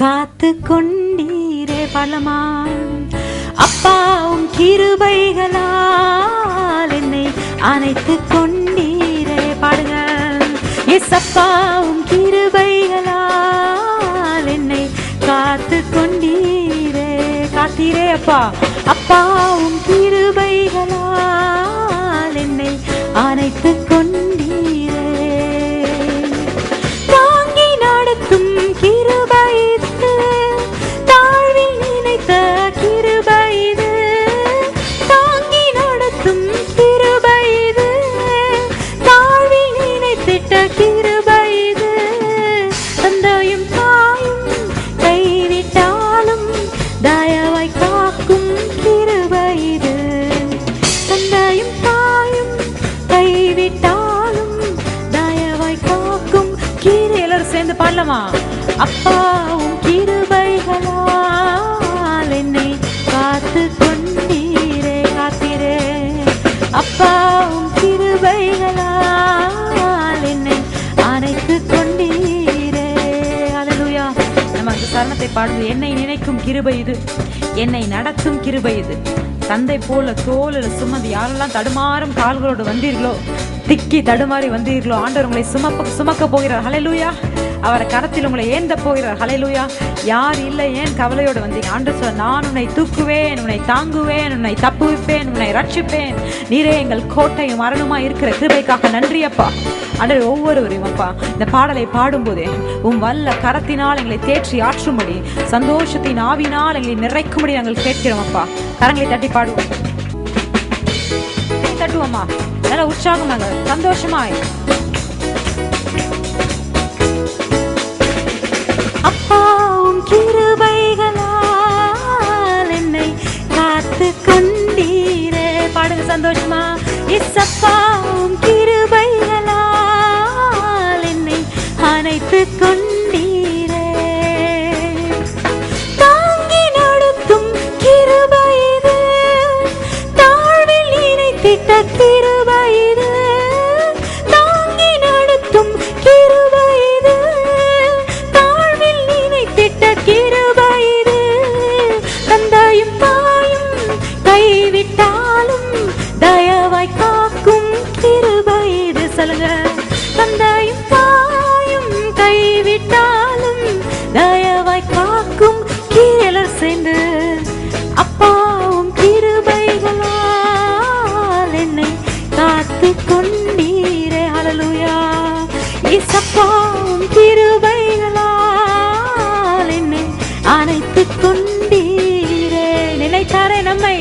காத்து கொண்டீரே பலமா. அப்பாவும் கிருபைகளால் என்னை அணைத்து கொண்டீரே. பாடுங்க. எஸ் அப்பாவும் கிருபைகளால் என்னை காத்து கொண்டீரே. காத்தீரே அப்பா. அப்பாவும் கிருபைகளால் என்னை அணைத்து கொண்டீரே. தாங்கி நடத்தும் கிருபை அப்பாவும் கிருபைகளால் என்னை காத்து கொண்டீரே. காத்தீரே. அப்பாவும் கிருபைகளால் என்னை அணைத்து கொண்டீரே. அல்லேலூயா. நமக்கு சரணத்தை பாடுவது. என்னை நினைக்கும் கிருபை இது, என்னை நடத்தும் கிருபை இது. தந்தை போல தோளில் சுமந்து யாரெல்லாம் தடுமாறும் கால்களோடு வந்தீர்களோ, திக்கி தடுமாறி வந்தீர்களோ, ஆண்டவர் உங்களை சுமக்க போகிறார். ஹல்லேலூயா. அவரை கரத்தில் உங்களை ஏந்த போகிறார். ஹல்லேலூயா. யார் இல்லை, ஏன் கவலையோடு வந்தீங்க? ஆண்டவர் சொல்ல, நான் உன்னை தூக்குவேன், உன்னை தாங்குவேன், உன்னை தப்புவிப்பேன், உன்னை ரட்சிப்பேன். நீரே எங்கள் கோட்டையும் மரணமா இருக்கிற கிருபைக்காக நன்றி அப்பா. ஆண்டவர் ஒவ்வொருவரையும் அப்பா இந்த பாடலை பாடும்போதே வல்ல கரத்தினால் எங்களை தேற்றி ஆற்றும்படி, சந்தோஷத்தின் ஆவினால் எங்களை நிறைக்கும்படி நாங்கள் கேட்கிறோம் அப்பா. கரங்களை தட்டி பாடுவோம். தட்டுவோம்மா. நல்ல உற்சாகமாக சந்தோஷமாய். அப்பாவும் கிருபைகளால் என்னை காத்து கொண்டீரே. பாடுங்க சந்தோஷமா. எஸ் அப்பாவும் கிருபைகளால் என்னை அணைத்து கொண்டீரே. தாங்கி நடத்தும் கிருபை இது, தாழ்வில் இணைத்திட்ட கிருபை இது. தாங்கி நடத்தும் கிருபை இது, தாழ்வில் இணைத்திட்ட கிருபை இது. தந்தையும் தாயும் கைவிட்டாலும் தயவாய் காக்கும் கிருபை இது. சொல்லுங்க. தந்தையும் தாயும் கைவிட்டாலும் தயவாய் காக்கும் கீழர் சேர்ந்து. அப்பாவும் கிருபைகளால் என்னை காத்து கொண்டீரே. ஹல்லேலூயா. இயேசுப்பாவும் கிருபைகளால் என்னை அணைத்து கொண்டீரே. நினைத்தாரே நம்மை.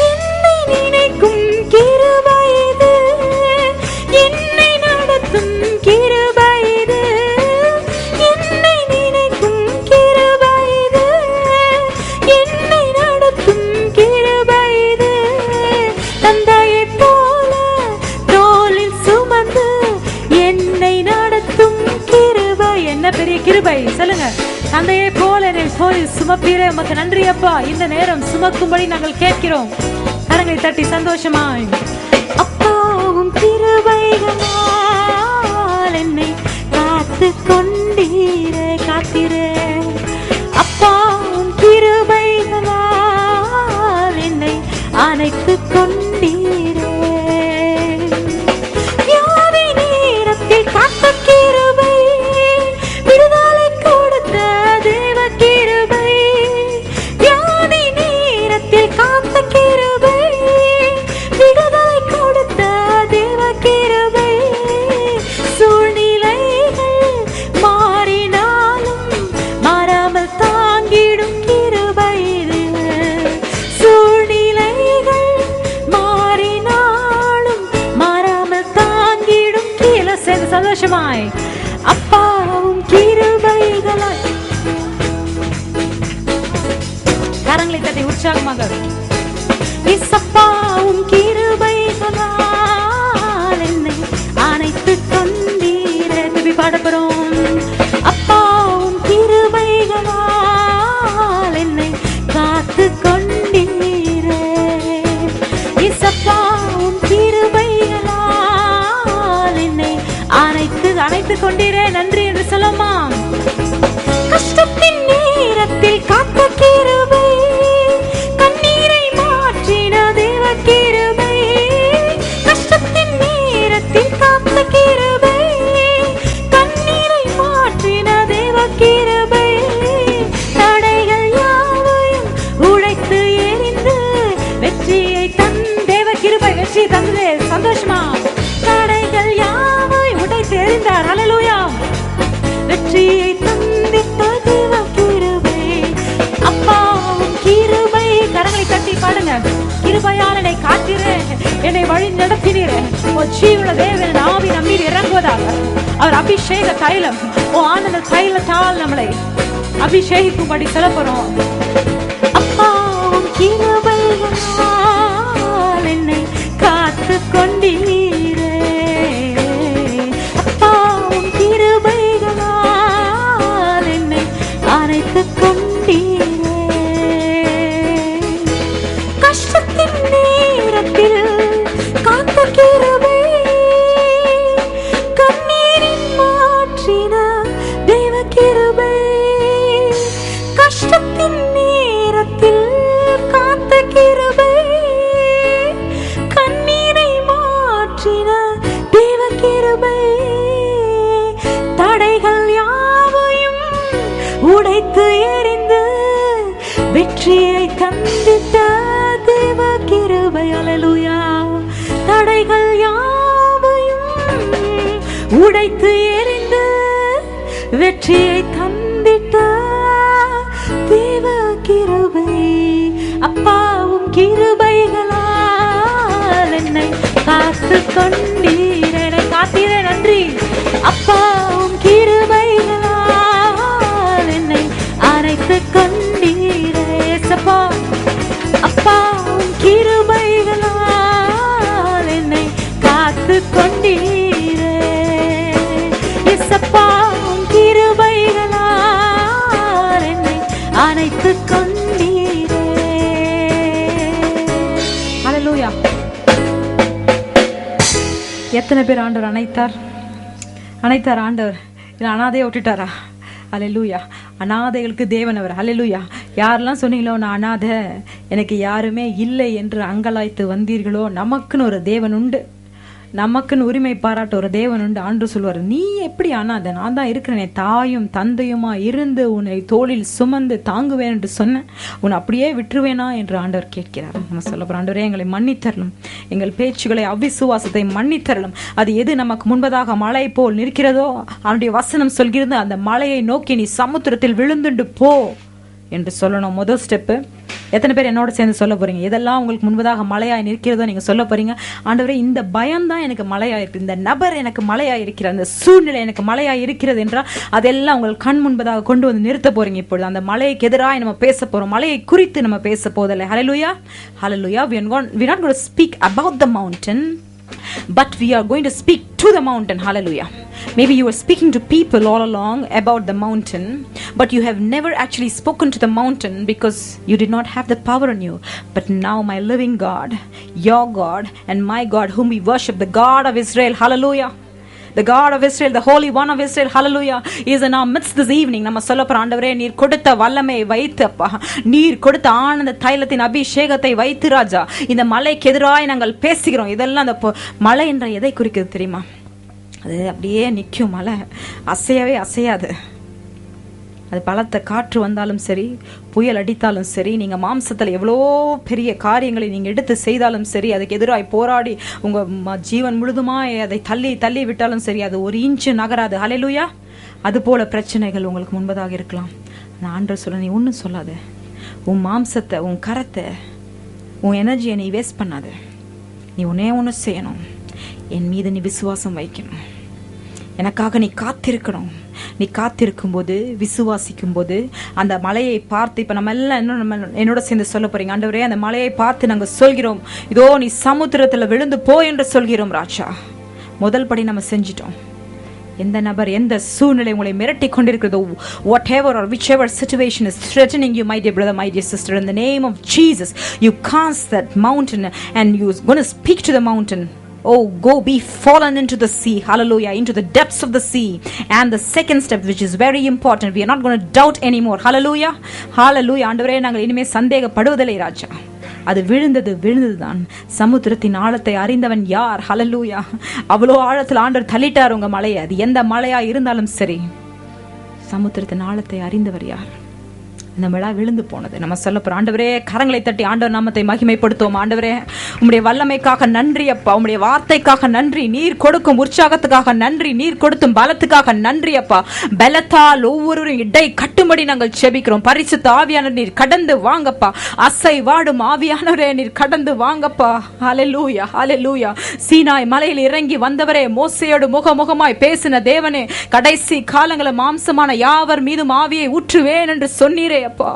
என்னை நினைக்கும் கிருபை இது, என்னை நடத்தும் கிருபை இது. என்னை நினைக்கும் கிருபை இது, என்னை நடத்தும் கிருபை இது. தந்தையைப் போல தோளில் சுமந்து என்னை நடத்தும் கிருபை. என்ன பெரிய கிருபை சொல்லுங்க. தந்தையை போல தோளில் சுமப்பீரே. உமக்கு நன்றி அப்பா. இந்த நேரம் சுமக்கும்படி நாங்கள் கேட்கிறோம். கரங்களை தட்டி சந்தோஷமாய். அப்பாவும் கிருபைகளால் என்னை காத்து கொண்டீரே. காத்தீரே. அப்பாவும் கிருபைகளால் என்னை அணைத்து கொண்டீரே. வியாதி நேரத்தில் காத்த கிருபை, விடுதலை கொடுத்த தேவ கிருபை. வியாதி நேரத்தில் காத்த கிருபை, விடுதலை கொடுத்த தேவ கிருபை. சூழ்நிலைகள் கரங்களை தட்டி உற்சாகமாக இயேசப்பாவும் கிருபைகளால் என்னை அணைத்துக் கொண்டீரே. திருப்பி பாடப்போறோம். அப்பாவும் கிருபைகளால் என்னை காத்து கொண்டீரே. இயேசப்பாவும் கிருபைகளால் என்னை அணைத்துக் கொண்டீரே. நன்றி என்று சொல்லமா. கஷ்டத்தின் நேரத்தில் காத்த கிருபை, கண்ணீரை மாற்றின தேவ கிருபை. கஷ்டத்தின் நேரத்தில் காத்த கிருபை, கண்ணீரை மாற்றின தேவ கிருபை. தடைகள் யாவையும் உடைத்து எறிந்து வெற்றியை தேவ கிருபை வெற்றியை தந்தது. சந்தோஷமா. தடைகள் யாவையும் உடைத்து எறிந்தார். ஹல்லேலூயா. வெற்றியை தந்திட்ட தேவ கிருபை. அப்பாவும் கிருபை. கரங்களை தட்டி பாடுங்க. கிருபையால் என்னை காத்தீரே, என்னை வழி நடத்தினீரே. ஓ ஜீவன தேவன் ஆவி நம்மீது இறங்குவதாக. அவர் அபிஷேக தைலம், ஓ ஆனந்த தைலத்தால் நம்மளை அபிஷேகிக்கும்படி சொல்ல போறோம். அப்பாவும் கிருபையால் என்னை காத்து கொண்டீரே. அப்பாவும் கிருபைகளால் என்னை அணைத்துக் கொண்டீரே. கஷ்டத்தின் நேரத்தில் காத்த கிருபை, கண்ணீரின் மாற்றின தேவ கிருபை. கஷ்டத்தின் நேரத்தில் காத்த கிருபை, கண்ணீரை மாற்றின தேவ கிருபை. தடைகள் யாவையும் உடைத்து எறிந்து வெற்றியை தந்திட்ட தேவ கிருபை. அல்லேலூயா. தடைகள் யாவையும் உடைத்து எறிந்து வெற்றியை தந்திட்ட தேவ கிருபை. அப்பாவும் கிருபைகளால் என்னை காத்து கொண்டீரே. என்னை காத்தீரே. நன்றி. அப்பாவும் கிருபைகளால் என்னை அணைத்துக் கொண்டீரே. சப்பா. அப்பாவும் கிருபைகளால் என்னை காத்து கொண்டீரே. இயேசப்பாவும் கிருபைகளால் என்னை அணைத்துக் கொண்டீரே. ஹல்லேலூயா. எத்தனை பேர் ஆண்டவர் அணைத்தார் ஆண்டவர்? இல்லை அனாதையை விட்டுட்டாரா? அல்லேலூயா. அனாதைகளுக்கு தேவன் அவர். அல்லேலூயா. யாரெல்லாம் சொன்னீங்களோ நான் அனாதை, எனக்கு யாருமே இல்லை என்று அங்கலாய்த்து வந்தீர்களோ, நமக்குன்னு ஒரு தேவன் உண்டு. நமக்குன்னு உரிமை பாராட்ட ஒரு தேவன் உண்டு. ஆண்டு சொல்வார், நீ எப்படி அனாதை? நான் தான் இருக்கிறேனே, தாயும் தந்தையுமா இருந்து உன்னை தோளில் சுமந்து தாங்குவேன் என்று சொன்னேன். உன்னை அப்படியே விட்டுருவேனா என்று ஆண்டவர் கேட்கிறார். நம்ம சொல்ல போறோம், ஆண்டவரே எங்களை மன்னித்தரலும், எங்கள் பேச்சுகளை அவிசுவாசத்தை மன்னித்தரலும். அது எது நமக்கு முன்பதாக மலை போல் நிற்கிறதோ, அவனுடைய வசனம் சொல்கிறது, அந்த மலையை நோக்கி நீ சமுத்திரத்தில் விழுந்துண்டு போ என்று சொல்லணும். முதல் ஸ்டெப்பு. எத்தனை பேர் என்னோட சேர்ந்து சொல்ல போறீங்க? எதெல்லாம் உங்களுக்கு முன்பதாக மலையாய் நிற்கிறதோ நீங்க சொல்ல போறீங்க, ஆண்டவரே இந்த பயம்தான் எனக்கு மலையாய் இருக்கு, இந்த நபர் எனக்கு மலையாய் இருக்கிற, அந்த சூழ்நிலை எனக்கு மலையாய் இருக்கிறது என்றால் அதெல்லாம் உங்கள் கண் முன்பதாக கொண்டு வந்து நிறுத்த போறீங்க. இப்பொழுது அந்த மலைக்கு எதிராக நம்ம பேச போறோம். மலையை குறித்து நம்ம பேச போதில்லை. ஹல்லேலூயா. ஹல்லேலூயா. We are not going to speak about the mountain, but we are going to speak to the mountain. Hallelujah. Maybe you were speaking to people all along about the mountain, but you have never actually spoken to the mountain because you did not have the power in you. But now my living God, your God and my God whom we worship, the God of Israel, hallelujah, the God of Israel, the Holy One of Israel, hallelujah, is in our midst this evening. நம்ம சொல்ல போற, ஆண்டவரே நீர் கொடுத்த வல்லமை வைத்து, அப்பா நீர் கொடுத்த ஆனந்த தைலத்தின் அபிஷேகத்தை வைத்து ராஜா, இந்த மலைக்கு எதிராய் நாங்கள் பேசுகிறோம். இதெல்லாம் அந்த மலை என்ற எதை குறிக்கிறது தெரியுமா? அது அப்படியே நிற்கும். மலை அசையவே அசையாது. அது பலத்த காற்று வந்தாலும் சரி, புயல் அடித்தாலும் சரி, நீங்கள் மாம்சத்தில் எவ்வளோ பெரிய காரியங்களை நீங்கள் எடுத்து செய்தாலும் சரி, அதுக்கு எதிராக போராடி உங்கள் ஜீவன் முழுதுமாய் அதை தள்ளி தள்ளி விட்டாலும் சரி, அது ஒரு இன்ச்சு நகராது. ஹல்லேலூயா. அதுபோல பிரச்சனைகள் உங்களுக்கு முன்பதாக இருக்கலாம். நான் ஆண்டவர் சொல்ல, நீ ஒன்றும் சொல்லாத. உன் மாம்சத்தை, உன் கரத்தை, உன் எனர்ஜியை நீ வேஸ்ட் பண்ணாத. நீ ஒன்னே ஒன்று செய்யணும், என் மீது நீ விசுவாசம் வைக்கணும். எனக்காக நீ காத்திருக்கணும். நீ காத்திருக்கும் போது, விசுவாசிக்கும் போது, அந்த மலையை பார்த்து, இப்ப நம்ம எல்லாம் என்னோட சேர்ந்து சொல்ல போறீங்க, ஆண்டவரே அந்த மலையை பார்த்து நாங்க சொல்கிறோம், இதோ நீ சமுத்திரத்துல விழுந்து போ என்று சொல்கிறோம் ராஜா. முதல் படி நம்ம செஞ்சிட்டோம். எந்த நபர், எந்த சூழ்நிலை உங்களை மிரட்டி கொண்டிருக்கிறதோ, whatever or whichever situation is threatening you, my dear brother, my dear sister, in the name of Jesus, you cast that mountain and you're going to speak to the mountain. Oh, go be fallen into the sea. Hallelujah. Into the depths of the sea. And the second step, which is very important, we are not going to doubt anymore. Hallelujah. Hallelujah. ஆண்டவரே நாங்கள் இனிமே சந்தேகப்படுவதில்லை ராஜா. அது விழுந்ததுதான். சமுத்திரத்தின் ஆழத்தை அறிந்தவன் யார்? ஹல்லேலூயா. அவ்வளோ ஆழத்தில் ஆண்டவர் தள்ளிட்டார் உங்க மலையை. அது எந்த மலையா இருந்தாலும் சரி, சமுத்திரத்தின் ஆழத்தை அறிந்தவர் யார்? இந்த விழா விழுந்து போனது. நம்ம சொல்ல போறோம், ஆண்டவரே கரங்களை தட்டி ஆண்டவர் நாமத்தை மகிமைப்படுத்துவோம். ஆண்டவரே உம்முடைய வல்லமைக்காக நன்றி அப்பா, உம்முடைய வார்த்தைக்காக நன்றி, நீர் கொடுக்கும் உற்சாகத்துக்காக நன்றி, நீர் கொடுக்கும் பலத்துக்காக நன்றி அப்பா. பலத்தால் ஒவ்வொருவரும் இடை கட்டும்படி நாங்கள் செபிக்கிறோம். பரிசுத்த ஆவியானவர் நீர் கடந்து வாங்கப்பா. அசை வாடும் ஆவியானவரே நீர் கடந்து வாங்கப்பா. ஹல்லேலூயா, ஹல்லேலூயா. சீனாய் மலையில் இறங்கி வந்தவரே, மோசேயோடு முகமுகமாய் பேசின தேவனே, கடைசி காலங்களில் மாம்சமான யாவர் மீதும் ஆவியை ஊற்றுவேன் என்று சொன்னீரே அப்பா.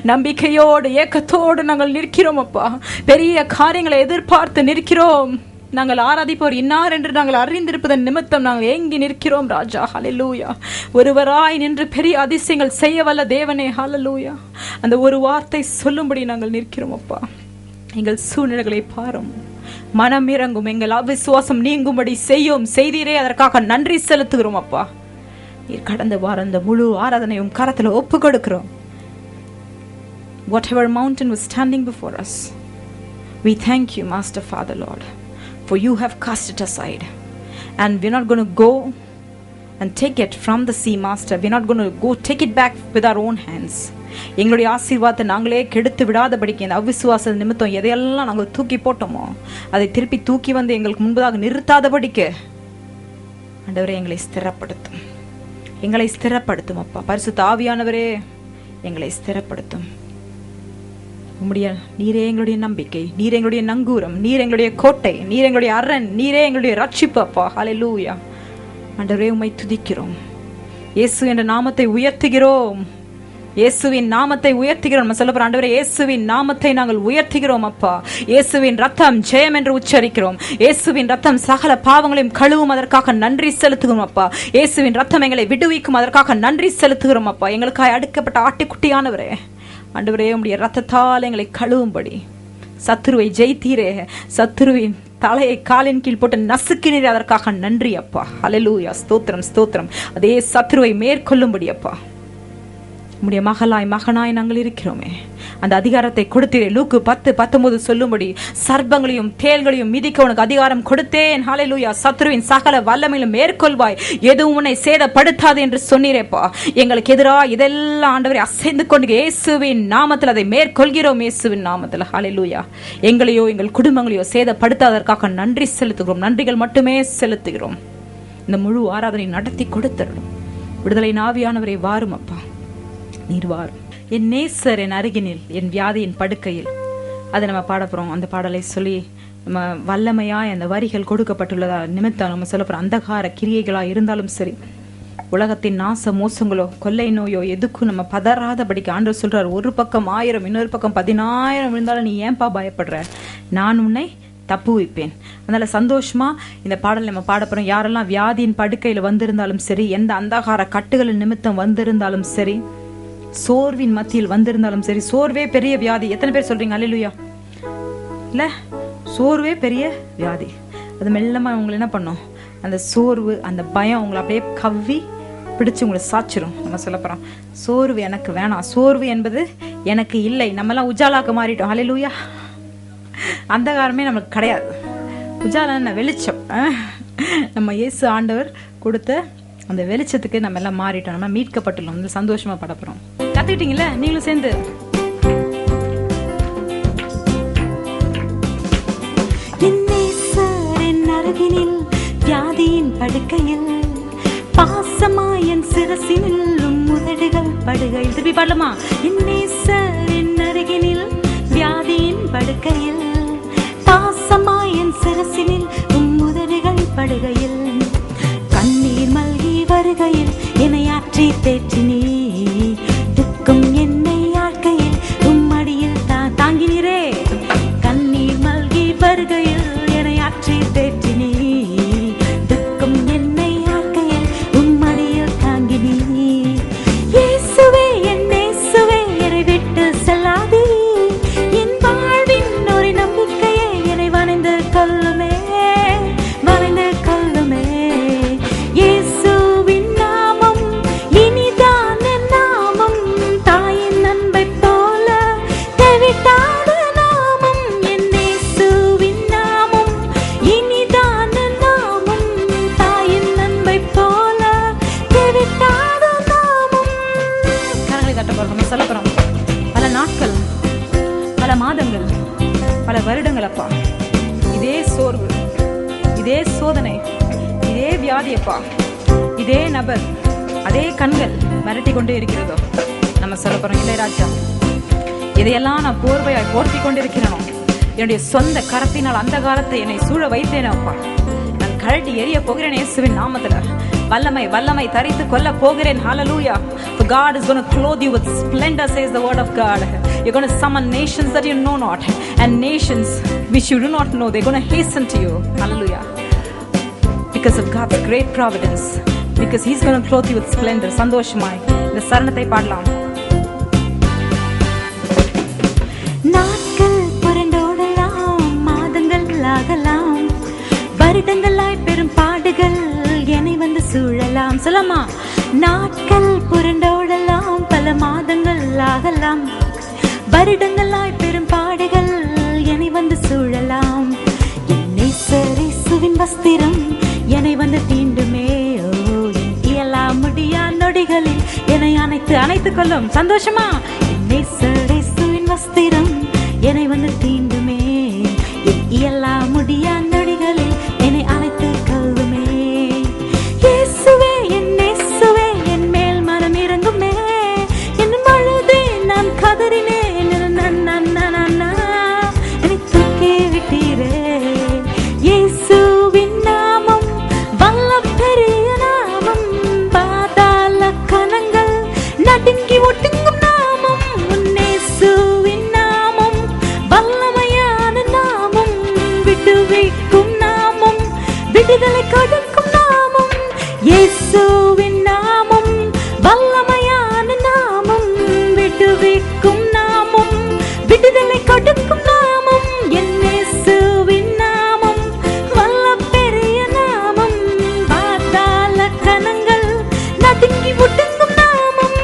நம்பிக்கையோடு ஏக்கத்தோடு நாங்கள் நிற்கிறோம் அப்பா. பெரிய காரியங்களை எதிர்பார்த்து நிற்கிறோம். நாங்கள் ஆராதிப்போர் இன்னார் என்று நாங்கள் அறிந்திருப்பதன் நிமித்தம் நாங்கள் ஏங்கி நிற்கிறோம் ராஜா. ஹல்லேலூயா. ஒருவராய் நின்று பெரிய அதிசயங்கள் செய்ய வல்ல தேவனே. ஹல்லேலூயா. அந்த ஒரு வார்த்தை சொல்லும்படி நாங்கள் நிற்கிறோம் அப்பா. எங்கள் சூழ்நிலைகளை பாரும், மனம் இறங்கும், எங்கள் அவிசுவாசம் நீங்கும்படி செய்யும் செய்தீரே, அதற்காக நன்றி செலுத்துகிறோம் அப்பா. நீர் கடந்த வாரம் அந்த முழு ஆராதனையும் கரத்தில் ஒப்பு கொடுக்கிறோம். Whatever mountain was standing before us, we thank you, Master, Father, Lord, for you have cast it aside. And we're not going to go and take it from the sea, Master. We're not going to go take it back with our own hands. எங்களுடைய ஆசீர்வாதத்தை நாங்களே கெடுத்து விடாதபடிக்கு இந்த அவிசுவாச நிமித்தம் எதையெல்லாம் நாங்கள் தூக்கி போட்டோமோ அதை திருப்பி தூக்கி வந்து எங்களுக்கு முன்பதாக நிறுத்தாதபடிக்கு ஆண்டவரே எங்களை ஸ்திரப்படுத்தும். எங்களை ஸ்திரப்படுத்தும் அப்பா. பரிசுத்த ஆவியானவரே எங்களை ஸ்திரப்படுத்தும். நீரே எங்களுடைய நம்பிக்கை, நீர் எங்களுடைய நங்கூரம், நீர் எங்களுடைய கோட்டை, நீர் எங்களுடைய அரண், நீரே எங்களுடைய ரட்சிப்பு அப்பா. ஹல்லேலூயா. ஆண்டவரே உம்மை துதிக்கிறோம். இயேசு என்ற நாமத்தை உயர்த்துகிறோம். இயேசுவின் நாமத்தை உயர்த்துகிறோம். நம்ம சொல்ல போறோம், ஆண்டவரே இயேசுவின் நாமத்தை நாங்கள் உயர்த்துகிறோம் அப்பா. இயேசுவின் ரத்தம் ஜெயம் என்று உச்சரிக்கிறோம். இயேசுவின் ரத்தம் சகல பாவங்களையும் கழுவும், அதற்காக நன்றி செலுத்துகிறோம் அப்பா. இயேசுவின் ரத்தம் எங்களை விடுவிக்கும், அதற்காக நன்றி செலுத்துகிறோம் அப்பா. எங்களுக்காக அடுக்கப்பட்ட ஆட்டுக்குட்டியானவரே, ஆண்டவரே உம்முடைய ரத்தத்தால் எங்களை கழுவும்படி சத்துருவை ஜெயித்தீரே. சத்துருவின் தலையை காலின் கீழ் போட்டு நசுக்கினீரே, அதற்காக நன்றி அப்பா. ஹல்லேலூயா. ஸ்தோத்திரம், ஸ்தோத்திரம். அதே சத்துருவை மேற்கொள்ளும்படி அப்பா உம்முடைய மகனாய் நாங்கள் இருக்கிறோமே, அந்த அதிகாரத்தை கொடுத்தீரே. லூக்கு 10:19 சொல்லும்படி சர்ப்பங்களையும் தேள்களையும் மிதிக்க உனக்கு அதிகாரம் கொடுத்தேன். ஹல்லேலூயா. சத்துருவின் சகல வல்லமையிலும் மேற்கொள்வாய், எதுவும் உன்னை சேதப்படுத்தாது என்று சொன்னீரேப்பா. எங்களுக்கு எதிராக இதெல்லாம் ஆண்டவரை அசைந்து கொண்டு இயேசுவின் நாமத்தில் அதை மேற்கொள்கிறோம். இயேசுவின் நாமத்தில் ஹல்லேலூயா. எங்களையோ எங்கள் குடும்பங்களையோ சேதப்படுத்தாதற்காக நன்றி செலுத்துகிறோம். நன்றிகள் மட்டுமே செலுத்துகிறோம். இந்த முழு ஆராதனை நடத்தி கொடுத்துடணும். விடுதலை ஆவியானவரை வாரும் அப்பா, நீர் வாரும். என் நேசர் என் அருகினில், என் வியாதியின் படுக்கையில். அதை நம்ம பாட போறோம். அந்த பாடலை சொல்லி நம்ம வல்லமையாய் அந்த வரிகள் கொடுக்கப்பட்டுள்ளதா நிமித்தம் நம்ம சொல்ல போறோம். அந்தகார கிரியைகளா இருந்தாலும் சரி, உலகத்தின் நாச மோசங்களோ கொள்ளை நோயோ எதுக்கும் நம்ம பதறாதபடிக்கு ஆண்டவர் சொல்றார், ஒரு பக்கம் 1000 இன்னொரு பக்கம் 10,000 இருந்தாலும் நீ ஏன்பா பயப்படுற, நான் உன்னை தப்பு வைப்பேன். அதனால சந்தோஷமா இந்த பாடல் நம்ம பாட போறோம். யாரெல்லாம் வியாதியின் படுக்கையில வந்திருந்தாலும் சரி, எந்த அந்தகார கட்டுகளின் நிமித்தம் வந்திருந்தாலும் சரி, சோர்வின் மத்தியில் வந்திருந்தாலும் சரி. சோர்வே பெரிய வியாதி. எத்தனை பேர் சொல்றீங்க அல்லேலூயா? இல்ல, சோர்வே பெரிய வியாதி. அது மெல்லமா உங்களை என்ன பண்ணும், அந்த சோர்வு, அந்த பயம் உங்களை அப்படியே கவ்வி பிடிச்சு உங்களை சாச்சிரும். நம்ம சொல்ல போறோம், சோர்வு எனக்கு வேணாம், சோர்வு என்பது எனக்கு இல்லை. நம்ம எல்லாம் உஜாலாக்க மாறிட்டோம். அல்லேலூயா. அந்தகாரமே நமக்கு கிடையாது. உஜாலா என்ன வெளிச்சம். நம்ம இயேசு ஆண்டவர் கொடுத்த அந்த வெளிச்சத்துக்கு நம்ம எல்லாம் மாறிட்டோம். நம்ம மீட்கப்பட்டுள்ளோம். சந்தோஷமா படப்புறோம். கத்துக்கிட்டீங்களா நீங்களும் சேர்ந்து? அருகினில் வியாதியின் படுக்கையில், பாசமாயன் சிரசினில் உதடுகள் படுகையில். திருப்பி பாடலாமா? என் அருகினில் வியாதியின் படுக்கையில், பாசமாயன் சிரசினில் உதடுகள் படுகையில், கண்ணீர் வருகையில் என்னை ஆற்றி தேற்றினீ, துக்கம் என்னை ஆக்கையில் உம்மடியில் தாங்கினீ. இயேசுவே என் இயேசுவே என்னை விட்டு செல்லாதே, என் வாழ்வின் ஒரு நம்பிக்கையே என்னை வணைந்து கொள்ளுமே, வணைந்து கொள்ளுமே. இயேசுவின் நாமம் இனிதான நாமம், தாயின் அன்பை போல கைவிட்டாத நாமம். என் இயேசுவின் நாமம் இனிதான நாமம், தாயின் அன்பை போல கைவிட்டாத நாமம். கரங்களை தட்ட போறோம், நம்ம சொல்ல போறோம். பல நாட்கள், பல மாதங்கள், பல வருடங்கள் அப்பா, இதே சோர்வு, இதே சோதனை, இதே வியாதியப்பா, இதே நபர், அதே கண்கள் மிரட்டி கொண்டே இருக்கிறதோ, நம்ம சொல்ல போறோம். இல்லை ராஜா, இதையெல்லாம் நான் போர்வையாய் போர்த்தி கொண்டிருக்கிறேனோ, என்னுடைய சொந்த கரத்தினால் அந்த காலத்தை என்னை சூழ வைத்தேனோ அப்பா, நான் கழட்டி எரிய போகிறேன் இயேசுவின் நாமத்துல. வல்லமை வல்லமை தரித்து கொள்ள போகிறேன். ஹalleluya. For God is going to clothe you with splendor, says the word of God. You're going to summon nations that you know not, and nations which you do not know, they're going to hasten to you. Hallelujah. Because of God's great providence, because He's going to clothe you with splendor. சந்தோஷமாய் இந்த சரணத்தை பாடலாம். நாட்கள் புரண்டோடலாம், மாதங்கள் ஆகலாம், வருடங்களாய் பெரும் பாடுகள் என்னை வந்து சூழலாம். சொல்லமா, நாட்கள் புரண்டோடலாம், பல மாதங்கள் ஆகலாம், வருடங்களாய் பெரும் பாடுகள் என்னை வந்து சூழலாம். என்னை சரிசுவின் வஸ்திரம் என்னை வந்து தீண்டுமே, ஓ இயலா முடியா நொடிகளில் என்னை அணைத்து அணைத்து கொள்ளும். சந்தோஷமா, என்னை சரிசுவின் வஸ்திரம் என்னை வந்து தீண்டுமே, இயலா முடியா நொடிகளில் என்னை அணைத்து கொள்ளுமே. இயேசுவே என் இயேசுவே என் மேல் மனம் இறங்குமே, என் மழுதே நான் கதறினேன், என்னை தூக்கி விட்டீரே. இயேசுவின் நாமம் வல்ல பெரிய நாமம், பாதாள கணங்கள் நடுங்கி ஒட்டுங்கும் நாமம். இயேசுவின் நாமம் வல்லமையான நாமம், விடுவிக்கும் நாமம், விடுதலை கொடுக்கும் நாமம். இயேசுவின் நாமம் வல்லமையான நாமம், விடுவிக்கும் நாமம், விடுதலை கொடுக்கும் நாமம். என் இயேசுவின் நாமம் வல்ல பெரிய நாமம், பாதாள கணங்கள் நடுங்கி ஒட்டுங்கும் நாமம்.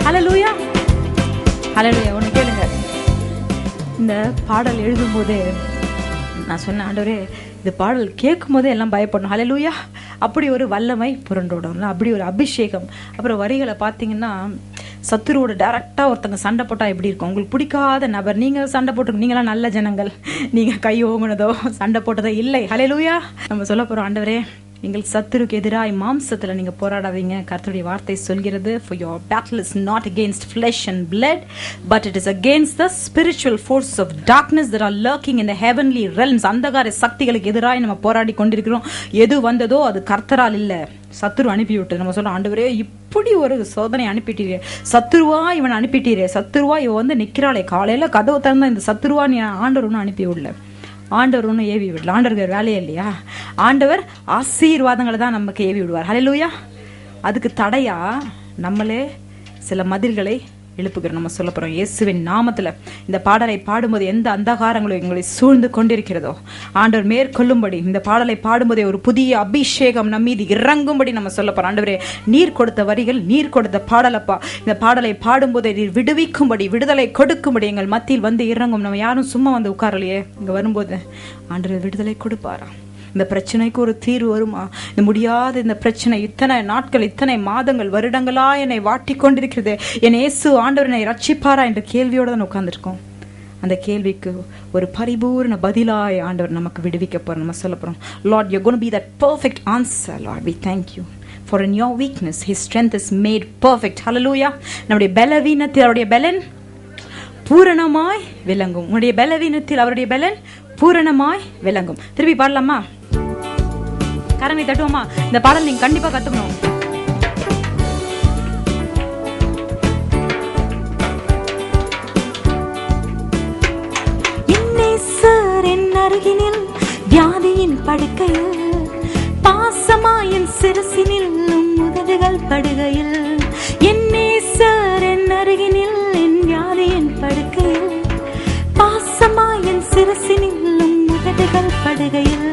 ஹalleluya, ஹalleluya. ஒன்று கேளுங்க, இந்த பாடல் எழுதும் போது நான் சொன்னேன், ஆண்டவரே இந்த பாடல் கேட்கும் போதே எல்லாம் பயப்படணும். ஹalleluya. அப்படி ஒரு வல்லமை புரண்டோடல, அப்படி ஒரு அபிஷேகம். அப்புறம் வரிகளை பார்த்தீங்கன்னா, சத்துருவோட டைரக்டாக ஒருத்தங்க சண்டை போட்டால் எப்படி இருக்கும்? உங்களுக்கு பிடிக்காத நபர், நீங்கள் சண்டை போட்டு, நீங்களாம் நல்ல ஜனங்கள், நீங்கள் கை ஓங்குனதோ சண்டை போட்டதோ இல்லை. ஹalleluya. நம்ம சொல்ல போகிறோம், ஆண்டவரே எங்கள் சத்துருக்கு எதிராக மாம்சத்தில் நீங்கள் போராடாதீங்க. கர்த்தருடைய வார்த்தை சொல்கிறது, for your battle is not against flesh and blood, but it is against the spiritual forces of darkness that are lurking in the heavenly realms. அந்தகார சக்திகளுக்கு எதிராக நம்ம போராடி கொண்டிருக்கிறோம். எது வந்ததோ அது கர்த்தரால் இல்லை, சத்துரு அனுப்பி விட்டு. நம்ம சொல்றோம், ஆண்டவரே இப்படி ஒரு சோதனை அனுப்பிட்டீரே, சத்துருவா இவன் அனுப்பிட்டீரே, சத்துருவா இவன் வந்து நிற்கிறாளே, காலையில் கதவு திறந்தா இந்த சத்துருவா நீ ஆண்டவர் ஒன்றும் அனுப்பி விடல, ஆண்டவர் ஒன்றும் ஏவி விடல. ஆண்டவர் வேலையே இல்லையா? ஆண்டவர் ஆசீர்வாதங்களை தான் நமக்கு ஏவி விடுவார். ஹalleluya. அதுக்கு தடையா நம்மளே சில மதில்களை எழுப்புகிறோம். நம்ம சொல்ல போறோம், இயேசுவின் நாமத்துல இந்த பாடலை பாடும்போது எந்த அந்தகாரங்களும் எங்களை சூழ்ந்து கொண்டிருக்கிறதோ ஆண்டவர் மேற்கொள்ளும்படி, இந்த பாடலை பாடும்போதே ஒரு புதிய அபிஷேகம் நம் மீது இறங்கும்படி நம்ம சொல்ல போறோம். ஆண்டவரே நீர் கொடுத்த வரிகள், நீர் கொடுத்த பாடலப்பா, இந்த பாடலை பாடும்போதே நீர் விடுவிக்கும்படி, விடுதலை கொடுக்கும்படி எங்கள் மத்தியில் வந்து இறங்கும். நம்ம யாரும் சும்மா வந்து உட்காரலையே, இங்க வரும்போது ஆண்டவர் விடுதலை கொடுப்பாரா? இந்த பிரச்சனைக்கு ஒரு தீர்வு வருமா? இந்த முடியாத இந்த பிரச்சனை இத்தனை நாட்கள், இத்தனை மாதங்கள், வருடங்களா என்னை வாட்டி கொண்டிருக்கிறது, என் இயேசு ஆண்டவர் என்னை ரட்சிப்பாரா என்ற கேள்வியோடு தான் உட்கார்ந்துருக்கோம். அந்த கேள்விக்கு ஒரு பரிபூர்ண பதிலாய் ஆண்டவர் நமக்கு விடுவிக்க போறோம். நம்ம சொல்ல போறோம், Lord, you're going to be that perfect answer. Lord, we thank you. For in your weakness his strength is made perfect. Hallelujah. நம்முடைய பலவீனத்தில் அவருடைய பலன் பூரணமாய் விளங்கும். உன்னுடைய பலவீனத்தில் அவருடைய பலன் பூரணமாய் விளங்கும். திருப்பி பாடலாமா? கரங்களை தட்டுவோமா? இந்த பாடல் நீங்க கண்டிப்பா கத்துக்கணும். படுக்கையில், பாசமாயின் சிரசினில் உதடுகள் படுகையில், என் நேசர் என் அருகினில் என் வியாதியின் படுக்கையில், பாசமாயின் சிரசினில் உதடுகள் படுகையில்,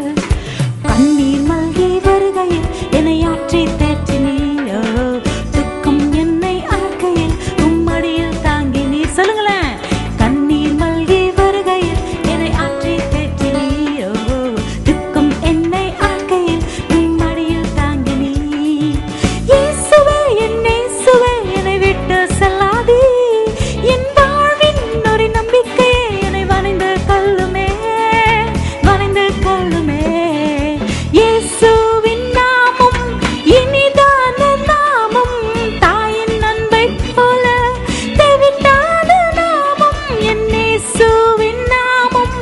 கண்ணீர் மல்கி வருகையில் என்னை ஆற்றி தேற்றினீயோ, துக்கம் என்னை அழைக்கையில் உம்மடியில் தாங்கி நீர். சொல்லுங்களேன். கண்ணீர் மல்கி வருகையில் என்னை ஆற்றி தேற்றினீயோ, துக்கம் என்னை அழைக்கையில் உம்மடியில் தாங்கி நீர். இயேசுவே என் இயேசுவே என்னை விட்டு செல்லாதே, என் வாழ்வின் ஒரு நம்பிக்கையே என்னை வணைந்து கொள்ளுமே, வணைந்து கொள்ளுமே. இயேசுவின் நாமம் இனிதான நாமம், தாயின் அன்பை போல தெவிட்டான நாமம். என் இயேசுவின் நாமம்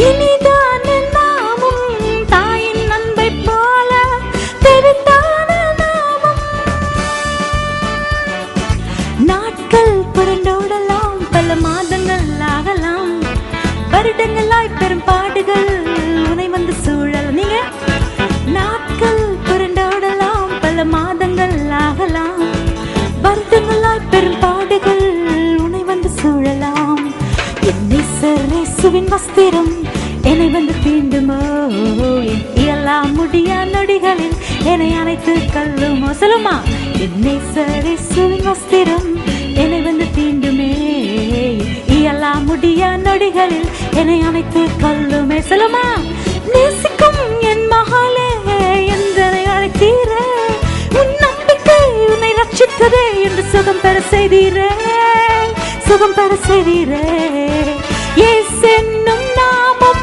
இனிதான நாமம், தாயின் அன்பை போல தெவிட்டான நாமம். நாட்கள் புரண்டோடலாம், பல மாதங்கள் ஆகலாம், வருடங்களாய் பெரும் பாடுகள் உனை வந்து சூழல். நீங்க நாட்கள் புரண்டோடலாம், பல மாதங்கள் ஆகலாம், வருடங்களாய் பெரும் பாடுகள் உனை வந்து சூழலாம். என் நேசர் இயேசுவின் வஸ்திரம் என்னை வந்து தீண்டுமோ, என் இயலா முடியா நொடிகளில் என்னை அணைத்து கல்லுமோ. சொல்லுமா. என் நேசர் இயேசுவின் வஸ்திரம் என்னை வந்து தீண்டுமே, இயலா முடியா நொடிகளில் என்னை அணைத்து கல்லுமே. சொல்லுமா. நேசிக்கும் என் மகளே என்றனை அழைத்தீரே, உன் நம்பிக்கை உன்னை ரட்சித்ததே என்று சுகம் பெற செய்தீரே, சுகம் பெற செய்தீரே. இயேசு என்னும் நாமம்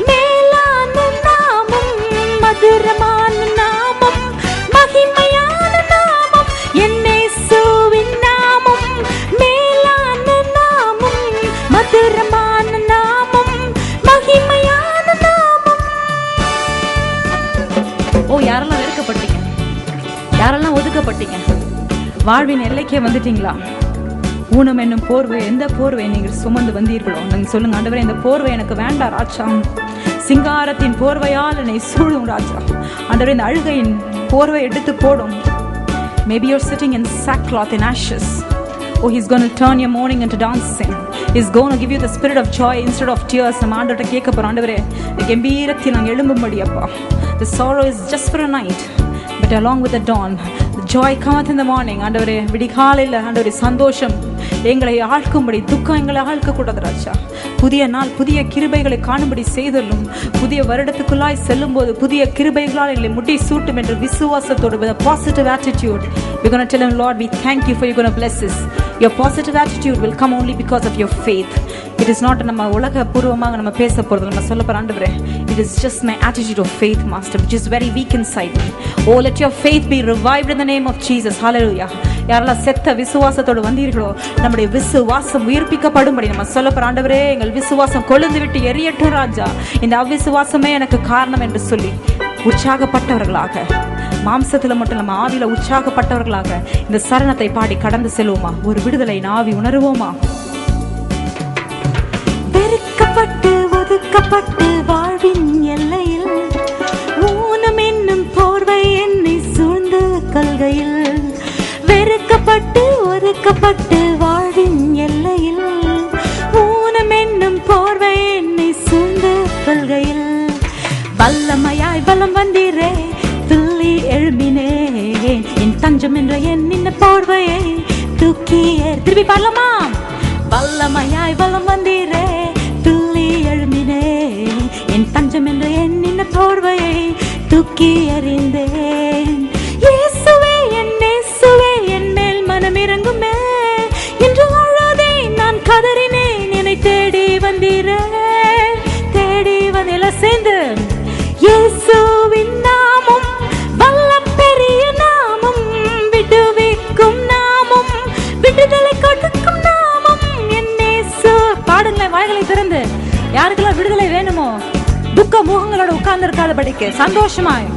மேலான நாமம், மதுரமான நாமம், மகிமையான நாமம். என் இயேசுவின் நாமம் மேலான நாமம், மதுரமான நாமம், மகிமையான நாமம். ஓ, யாரெல்லாம் வெறுக்கப்பட்டீங்க, யாரெல்லாம் ஒதுக்கப்பட்டீங்க, வாழ்வின் எல்லைக்கே வந்துட்டீங்களா? ஊனம் என்னும் போர்வை, எந்த போர்வை நீங்கள் சுமந்து வந்தீர்களோ நீங்கள் சொல்லுங்க, ஆண்டவரே இந்த போர்வை எனக்கு வேண்டாம் ராஜா, சிங்காரத்தின் போர்வையால் என்னை சூழும் ராஜா. ஆண்டவரே இந்த அழுகையின் போர்வை எடுத்து போடும். Maybe you're sitting in sackcloth and ashes. Oh, he's going to turn your mourning into dancing. He's going to give you the spirit of joy instead of tears. நம்ம ஆண்டவர்கிட்ட கேட்க போறோம், ஆண்டவரே கம்பீரத்தில் நாங்கள் எழும்பும்படி அப்பா. The sorrow is just for a night, but along with the dawn the joy cometh in the morning. ஆண்டவரே விடிகாலையில் ஆண்டவரே சந்தோஷம் எங்களை ஆழ்க்கும்படி, துக்கம் எங்களை ஆழ்க்க கூடாது ராஜா. புதிய நாள் புதிய கிருபைகளை காணும்படி செய்தலும், புதிய வருடத்துக்குள்ளாய் செல்லும் போது புதிய கிருபைகளால் எங்களை முடி சூட்டும் என்ற விசுவாசத்தோடு, with a positive attitude, we're going to tell him, Lord, we thank you for you're going to bless us. Your positive attitude will come only because of your faith. It is not நம்ம உலக பூர்வமாக நம்ம பேச போறது, நம்ம சொல்ல போற ஆண்டவரே, it is just my attitude of faith, master, which is very weak inside me. Oh, let your faith be revived in the name of Jesus. Hallelujah. யாரெல்லாம் செத்த விசுவாசத்தோடு வந்தீர்களோ, நம்முடைய விசுவாசம் உயிர்ப்பிக்கப்படும்படி நம்ம சொல்ல போற ஆண்டவரே, எங்கள் விசுவாசம் கொழுந்து விட்டு எரியட்டும் ராஜா, இந்த அவிசுவாசமே எனக்கு காரணம் என்று சொல்லி உற்சாகப்பட்டவர்களாக, மாம்சத்துல மட்டும் நம்ம ஆவியில உற்சாகப்பட்டவர்களாக இந்த சரணத்தை பாடி கடந்து செல்வோமா? ஒரு விடுதலை ஆவி உணர்வோமா? வெறுக்கப்பட்டு ஒதுக்கப்பட்டு வாழ்வின் எல்லையில் ஊனம் என்னும் போர்வை என்னை சூழ்ந்து கொள்கையில், வெறுக்கப்பட்டு ஒதுக்கப்பட்டு வாழ்வின் எல்லையில் ஊனம் என்னும் போர்வை என்னை சூழ்ந்து கொள்கையில், வல்லமையாய் வலம் வந்தீரே, துள்ளி எழும்பினே, என் தஞ்சம் என்ற என் போர்வையை தூக்கி திருப்பி பாடலாமா? வல்லமையாய் வலம் வந்தீரே, துள்ளி எழும்பினே, என் தஞ்சம் என்ற என் போர்வையை தூக்கி எறிந்தேன். இயேசுவே என் இயேசுவே என் மேல் மனம் இறங்குமே, என்று அழுதே நான் கதறினேன், என்னை தேடி வந்தீரே, தேடி வந்தேல சேர்ந்து. இயேசுவின் நாமம் வல்ல பெரிய நாமம், விடுவிக்கும் நாமம், விடுதலை கொடுக்கும் நாமம். என் இயேசு பாடுங்களேன் வாய்களை திறந்து. யாருக்கெல்லாம் விடுதலை வேணுமோ, துக்க முகங்களோட உட்கார்ந்து இருக்காதபடிக்கு சந்தோஷமாய்,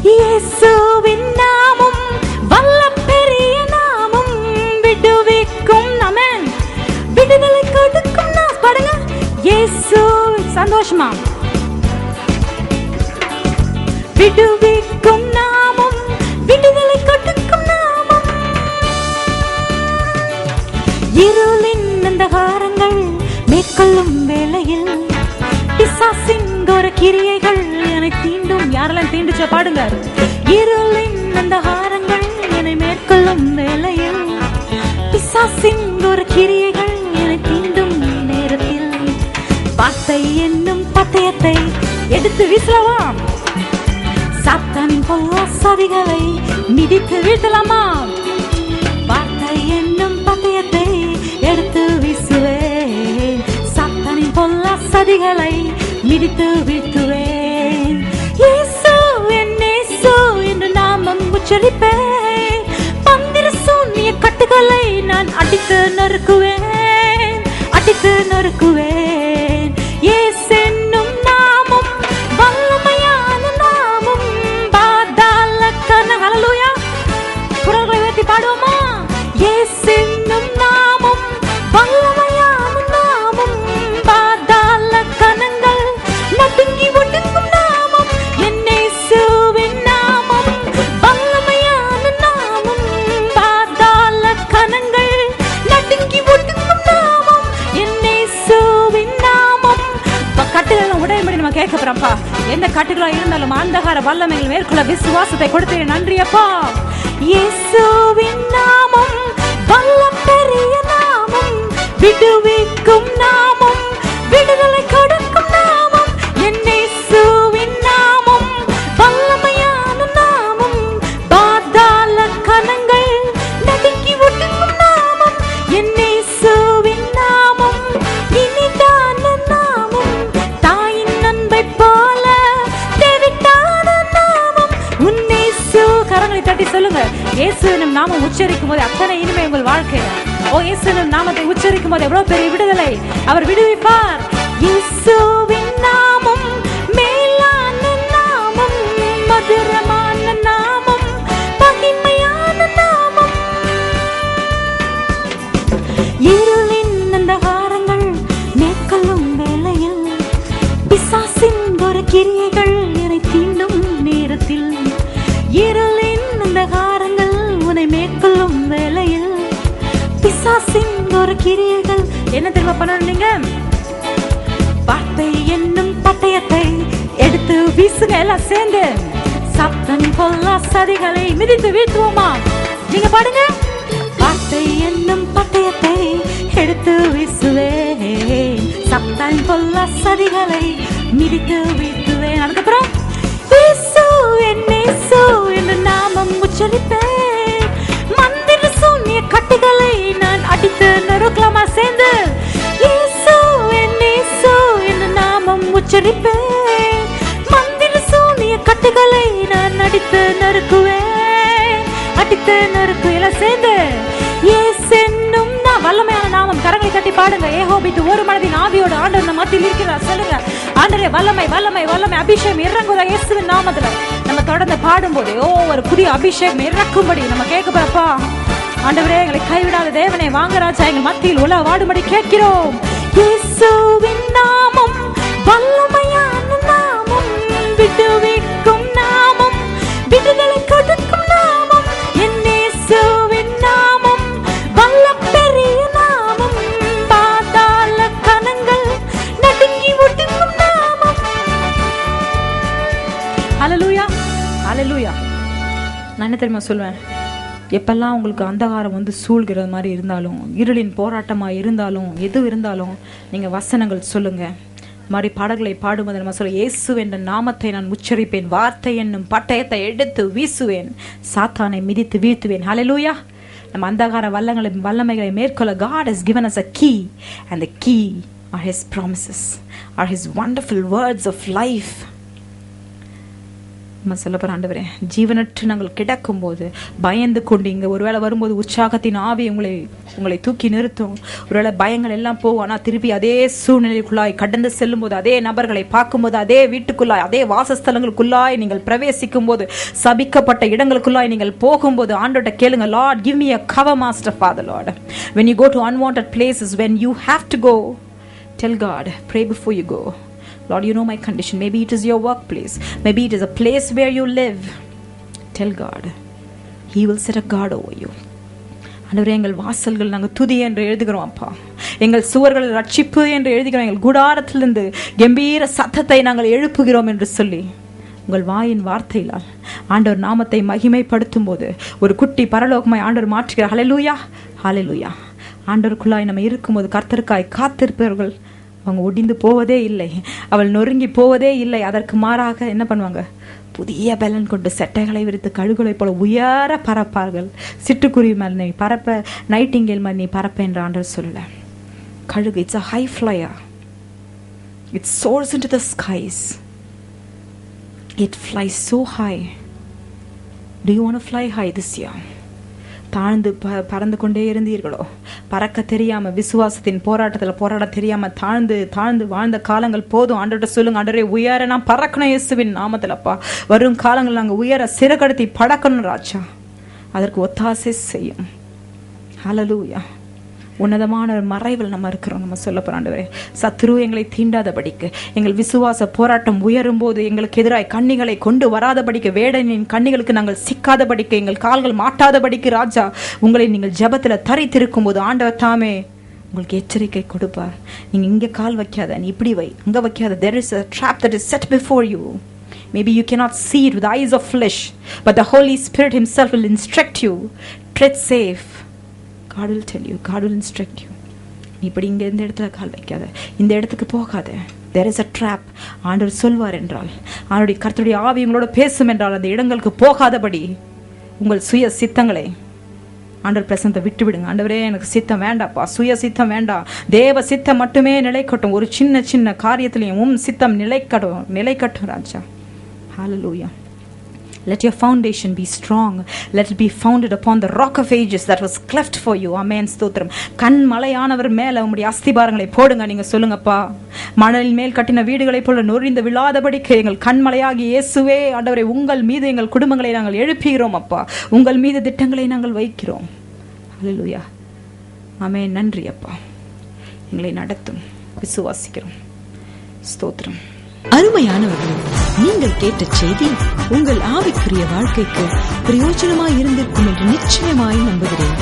இயேசுவின் நாமம் வல்ல பெரிய நாமம், விடுவிக்கும் ஆமென், விடுதலை கொடுக்கும் நாமம். பாடுங்க, இயேசு. சந்தோஷமா விடுவிக்கும் நாமம், விடுதலை கொடுக்கும் நாமம். இருளின் அந்தகாரங்கள் மேற்கொள்ளும் வேளையில் பிசாசின் கோர கிரியைகள் என்னை தீண்டும். யாரெல்லாம் தீண்டுச்ச பாடுங்க. இருளின் அந்தகாரங்கள் என்னை மேற்கொள்ளும் வேளையில் பிசாசின் கோர கிரியைகள் என்னை தீண்டும் நேரத்தில் வார்த்தை என்னும் பட்டயத்தை எடுத்து வீசலாமா? சாத்தானின் பொல்லாசதிகளை மிதித்து வீழ்த்தலாமா? வார்த்தை என்னும் பட்டயத்தை எடுத்து வீசுவேன், சாத்தானின் பொல்லாசதிகளை மிதித்து வீழ்த்துவேன். இயேசு என் இயேசு என்று நாமம் உச்சரிப்பேன். மந்திர சூனிய கட்டுகளை நான் அடித்து நொறுக்குவேன், அடித்து நொறுக்குவேன். இயேசு என்னும் நாமம் வல்லமையான நாமம், பாதாள கன. ஹல்லேலூயா. குரல்களை உயர்த்தி பாடுவோமா? இயேசு என்னும் நாமம் வல்லமையான நாமம், பாதாள கனங்கள் நடுங்கி ஒடுங்கும் நாமம். என் இயேசுவின் நாமம் வல்லமையான நாமம், பாதாள கனங்கள் நடுங்கி ஒடுங்கும் நாமம். என் இயேசுவின் நாமம். கட்டுகளை உடையும்படி நம்ம கேட்க போறோம்ப்பா. எந்த கட்டுகளா இருந்தாலும் அந்தகார வல்லமைகள் மேற்கொள்ள விசுவாசத்தை கொடுத்து நன்றி அப்பா. இயேசுவின் நாமம் வல்ல பெரிய நாமம், விடுவிக்கும் நாமம், விடுதலை கொடுக்கும் நாமம். என் இயேசுவின் நாமம் வல்லமையான நாமம், பாதாள கனங்கள் நடுங்கி ஒடுங்கும் நாமம். என் இயேசுவின் நாமம் இனிதான நாமம், தாயின் அன்பை போல தெவிட்டான நாமம். உன் இயேசு. கரங்களை தட்டி சொல்லுங்க. இயேசுவின் நாமம் உச்சரிக்கும் போது அத்தனை இனிமை உங்கள் வாழ்க்கையில. ஓ, இயேசுவின் நாமத்தை உச்சரிக்கும் போது எவ்வளவு பெரிய விடுதலை அவர் விடுவிப்பார். இயேசுவின் நாமம் மேலான நாமம், மதுரமான நாமம், மகிமையான நாமம். இருளின் அந்தகாரங்கள் மேற்கொள்ளும் வேளையில் பிசாசின் ஒரு கிரியைகள் என்னை தீண்டும் நேரத்தில், இருளின் அந்தகாரங்கள் உன்னை மேற்கொள்ளும் வேளையில் பிசாசின் ஒரு கிரியைகள் என்ன தெரியுமா பண்ணணும்? நீங்க வார்த்தை என்னும் பட்டயத்தை எடுத்து வீசுங்க. எல்லாம் சேர்ந்து சாத்தானின் பொல்லாசதிகளை மிதித்து வீழ்த்துவோமா? நீங்க பாடுங்க. வார்த்தை என்னும் பட்டயத்தை எடுத்து வீசுவேன், சாத்தானின் பொல்லாசதிகளை மிதித்து வீழ்த்துவேன். அதுக்கப்புறம் இயேசு என் இயேசு என்று நாமம் உச்சரிப்பேன். மந்திர சூனிய கட்டுகளை நான் அடித்து நொறுக்கலாமா? சேர்ந்து இயேசு என் இயேசு என்று நாமம் உச்சரிப்பேன். மந்திர சூனிய கட்டுகளை நான் அடித்து நொறுக்குவேன், அடித்து நொறுக்குவேன். சேர்ந்து இயேசு என்னும் வல்லமையான நாமம். கரங்களை தட்டி பாடுங்க. ஏகோபித்து ஒரு மனதின் ஆவியோடு ஆண்டவர் நம்ம மத்தியில் இருக்கிறார். சொல்லுங்க, ஆண்டவரே வல்லமை வல்லமை வல்லமை அபிஷேகம் இறங்குதா இயேசுவின் நாமத்துல. நம்ம தொடர்ந்து பாடும்போது ஒரு புதிய அபிஷேகம் இறக்கும்படி நம்ம கேட்க போறப்பா. ஆண்டவரே எங்களை கைவிடாத தேவனே வாங்க ராஜா, எங்கள் மத்தியில் உலா வாடும்படி கேட்கிறோம். இயேசுவின் நாமம் வல்லமையான நாமம், விடுவிக்கும் நாமம், விடுதலை கொடுக்கும் நாமம். என் இயேசுவின் நாமம் வல்ல பெரிய நாமம், பாதாள கனங்கள் நடுங்கி ஒடுங்கும் நாமம். ஹல்லேலூயா, ஹல்லேலூயா. நான் என்ன தெரியுமா சொல்லுவேன்? எப்பெல்லாம் உங்களுக்கு அந்தகாரம் வந்து சூழ்கிறது மாதிரி இருந்தாலும், இருளின் போராட்டமாக இருந்தாலும், எது இருந்தாலும் நீங்கள் வசனங்கள் சொல்லுங்கள். மாதிரி பாடல்களை பாடும்போது நம்ம சொல்ல, இயேசு என்ற நாமத்தை நான் உச்சரிப்பேன், வார்த்தை என்னும் பட்டயத்தை எடுத்து வீசுவேன், சாத்தானை மிதித்து வீழ்த்துவேன். ஹல்லேலூயா. நம்ம அந்தகார வல்லமைகளை மேற்கொள்ள God has given us a key, and the key are his promises, are his wonderful words of life. நம்ம சொல்ல போகிற ஆண்டவரே, ஜீவனற்று நாங்கள் கிடக்கும்போது பயந்து கொண்டு இங்கே ஒருவேளை வரும்போது உற்சாகத்தின் ஆவி உங்களை தூக்கி நிறுத்தும். ஒருவேளை பயங்கள் எல்லாம் போகும். ஆனால் திருப்பி அதே சூழ்நிலைக்குள்ளாய் கடந்து செல்லும் போது, அதே நபர்களை பார்க்கும்போது, அதே வீட்டுக்குள்ளாய், அதே வாசஸ்தலங்களுக்குள்ளாய் நீங்கள் பிரவேசிக்கும் போது, சபிக்கப்பட்ட இடங்களுக்குள்ளாய் நீங்கள் போகும்போது ஆண்டவர்கிட்ட கேளுங்க, Lord give me a cover master father Lord. When you go to unwanted places, when you have to go, tell God, pray before you go, Lord, you know my condition. Maybe it is your workplace. Maybe it is a place where you live. Tell God. He will set a guard over you. ஆண்டவரே, எங்கள் வாசல்கள் நாங்கள் துதி என்று எழுதுகிறோம் அப்பா. எங்கள் சுவர்கள் ரட்சிப்பு என்று எழுதுகிறோம். எங்கள் கூடாரத்திலிருந்து கம்பீர சத்தத்தை நாங்கள் எழுப்புகிறோம் என்று சொல்லி உங்கள் வாயின் வார்த்தையினால் ஆண்டவர் நாமத்தை மகிமைப்படுத்தும் போது ஒரு குட்டி பரலோகமாய் ஆண்டவர் மாற்றுகிறார். ஹல்லேலூயா, ஹல்லேலூயா. ஆண்டவருக்குள்ளாய் நம்ம இருக்கும்போது கர்த்தருக்காய் காத்திருப்பவர்கள் அவங்க ஒடிந்து போவதே இல்லை, அவள் நொறுங்கி போவதே இல்லை. அதற்கு மாறாக என்ன பண்ணுவாங்க? புதிய பலன் கொண்டு செட்டைகளை விரித்து கழுகுகளை போல உயர பறப்பார்கள். சிட்டுக்குருவி மேல் நீ பறப்ப, நைட்டிங்கேல் மேல் நீ பறப்ப என்று ஆண்டவர் சொல்லல. கழுகு, it's a high flyer. It soars into the skies. It flies so high. Do you want to fly high this year? தாழ்ந்து பறந்து கொண்டே இருந்தீர்களோ? பறக்க தெரியாம, விசுவாசத்தின் போராட்டத்தில் போராட தெரியாம தாழ்ந்து தாழ்ந்து வாழ்ந்த காலங்கள் போதும். ஆண்டவர்கிட்ட சொல்லுங்க, ஆண்டவரே உயர நான் பறக்கணும் இயேசுவின் நாமத்தில். அப்பா, வரும் காலங்கள் நாங்கள் உயர சிறகடத்தி பறக்கணும் ராஜா. அதற்கு ஒத்தாசை செய்யும். ஹல்லேலூயா. உன்னதமான ஒரு மறைவில் நம்ம இருக்கிறோம். நம்ம சொல்ல போறோம், ஆண்டவரே சத்துரு எங்களை தீண்டாதபடிக்கு, எங்கள் விசுவாச போராட்டம் உயரும் போது எங்களுக்கு எதிராய் கண்ணிகளை கொண்டு வராதபடிக்கு, வேடனின் கண்ணிகளுக்கு நாங்கள் சிக்காதபடிக்கு, எங்கள் கால்கள் மாட்டாதபடிக்கு ராஜா உங்களை நீங்கள் ஜெபத்தில் தரித்திருக்கும் போது ஆண்டவர் தாமே உங்களுக்கு எச்சரிக்கை கொடுப்பார். நீங்க இங்க கால் வைக்காத, நீ இப்படி வை, அங்க வைக்காத. There is a trap that is set before you. Maybe you cannot see it with the eyes of flesh, but the Holy Spirit himself will instruct you. Tread safe. God will tell you. God will instruct you. நீ இப்படி இங்கே இந்த இடத்துல கால் வைக்காத, இந்த இடத்துக்கு போகாத. There is a trap. ஆண்டவர் சொல்வார் என்றால், ஆண்டவருடைய கர்த்தருடைய ஆவி உங்களோட பேசும் என்றால் அந்த இடங்களுக்கு போகாதபடி உங்கள் சுய சித்தங்களை ஆண்டவர் பிரசனத்தை விட்டு விடுங்க. ஆண்டவரே எனக்கு சித்தம் வேண்டாப்பா, சுய சித்தம் வேண்டாம், தேவ சித்தம் மட்டுமே நிலைக்கட்டும். ஒரு சின்ன சின்ன காரியத்திலையும் சித்தம் நிலைக்கட்டும் ராஜா. ஹல்லேலூயா. Let your foundation be strong. Let it be founded upon the rock of ages that was cleft for you. Amen. ஸ்தோத்திரம். கண்மலையானவர் மேல உம்முடைய அஸ்திபாரங்களை போடுங்க. நீங்க சொல்லுங்கப்பா, மணலின் மேல் கட்டின வீடுகளைப் போல நொறிந்து விழாதபடிக்கு எங்கள் கண்மலையாகி இயேசுவே ஆண்டவரே உங்கள் மீது எங்கள் குடும்பங்களை நாங்கள் எழுப்புகிறோம் அப்பா. உங்கள் மீது திட்டங்களை நாங்கள் வைக்கிறோம். ஹல்லேலூயா. ஆமென். நன்றி அப்பா, எங்களை நடத்தும். விசுவாசிக்கிறோம். ஸ்தோத்திரம். அருமையானவர்களே, நீங்கள் கேட்ட செய்தி உங்கள் ஆவிக்குரிய வாழ்க்கைக்கு பிரயோஜனமாய் இருந்திருக்கும் என்று நிச்சயமாய் நம்புகிறேன்.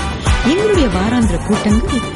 எங்களுடைய வாராந்திர கூட்டங்கள்